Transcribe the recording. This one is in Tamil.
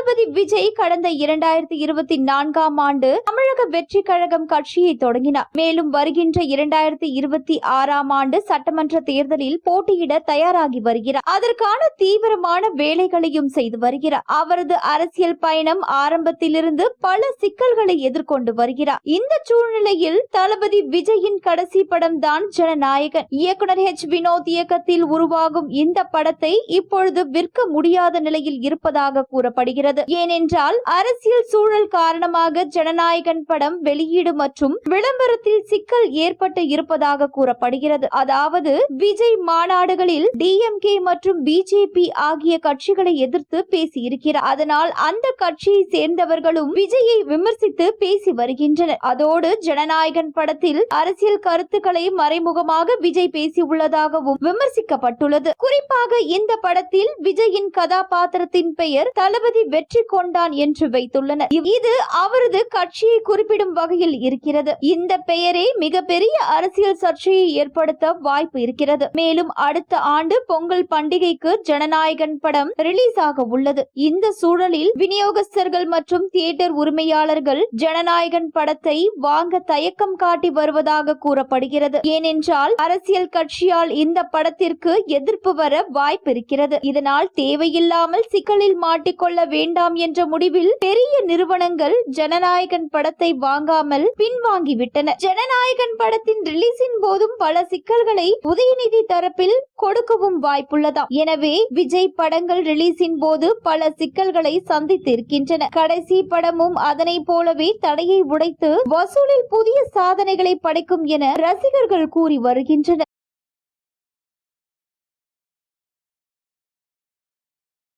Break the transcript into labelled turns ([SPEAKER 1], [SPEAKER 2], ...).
[SPEAKER 1] தளபதி விஜய் கடந்த 2024ஆம் ஆண்டு தமிழக வெற்றி கழகம் கட்சியை தொடங்கினார். மேலும் வருகின்ற 2026ஆம் ஆண்டு சட்டமன்ற தேர்தலில் போட்டியிட தயாராகி வருகிறார். அதற்கான தீவிரமான வேலைகளையும் செய்து வருகிறார். அவரது அரசியல் பயணம் ஆரம்பத்திலிருந்து பல சிக்கல்களை எதிர்கொண்டு வருகிறார். இந்த சூழ்நிலையில் தளபதி விஜயின் கடைசி படம் தான் ஜனநாயகன். இயக்குனர் வினோத் இயக்கத்தில் உருவாகும் இந்த படத்தை இப்பொழுது விற்க முடியாத நிலையில் இருப்பதாக கூறப்படுகிறது. ஏனென்றால் அரசியல் சூழல் காரணமாக ஜனநாயகன் படம் வெளியீடு மற்றும் விளம்பரத்தில் சிக்கல் ஏற்பட்டு இருப்பதாக கூறப்படுகிறது. அதாவது விஜய் மாநாடுகளில் டிஎம்கே மற்றும் பிஜேபி ஆகிய கட்சிகளை எதிர்த்து பேசியிருக்கிறார். அதனால் அந்த கட்சியை சேர்ந்தவர்களும் விஜயை விமர்சித்து பேசி வருகின்றனர். அதோடு ஜனநாயகன் படத்தில் அரசியல் கருத்துக்களை மறைமுகமாக விஜய் பேசியுள்ளதாகவும் விமர்சிக்கப்பட்டுள்ளது. குறிப்பாக இந்த படத்தில் விஜயின் கதாபாத்திரத்தின் பெயர் தளபதி வெற்றி கொண்டான் என்று வைத்துள்ளனர். இது அவரது கட்சியை குறிப்பிடும் வகையில் இருக்கிறது. இந்த பெயரே மிகப்பெரிய அரசியல் சர்ச்சையை ஏற்படுத்த வாய்ப்பு இருக்கிறது. மேலும் அடுத்த ஆண்டு பொங்கல் பண்டிகைக்கு ஜனநாயகன் படம் ரிலீஸ் ஆக உள்ளது. இந்த சூழலில் விநியோகஸ்தர்கள் மற்றும் தியேட்டர் உரிமையாளர்கள் ஜனநாயகன் படத்தை வாங்க தயக்கம் காட்டி வருவதாக கூறப்படுகிறது. ஏனென்றால் அரசியல் கட்சியால் இந்த படத்திற்கு எதிர்ப்பு வர வாய்ப்பு இருக்கிறது. இதனால் தேவையில்லாமல் சிக்கலில் மாட்டிக்கொள்ள வேண்டாம் என்ற முடிவில் பெரிய நிறுவனங்கள் ஜனநாயகன் படத்தை வாங்காமல் பின்வாங்கிவிட்டன. ஜனநாயகன் படத்தின் ரிலீஸின் போதும் பல சிக்கல்களை உதயநிதி தரப்பில் கொடுக்கவும் வாய்ப்புள்ளதாம். எனவே விஜய் படங்கள் ரிலீஸின் போது பல சிக்கல்களை சந்தித்து இருக்கின்றன. கடைசி படமும் அதனை போலவே தடையை உடைத்து வசூலில் புதிய சாதனைகளை படைக்கும் என ரசிகர்கள் கூறி வருகின்றனர்.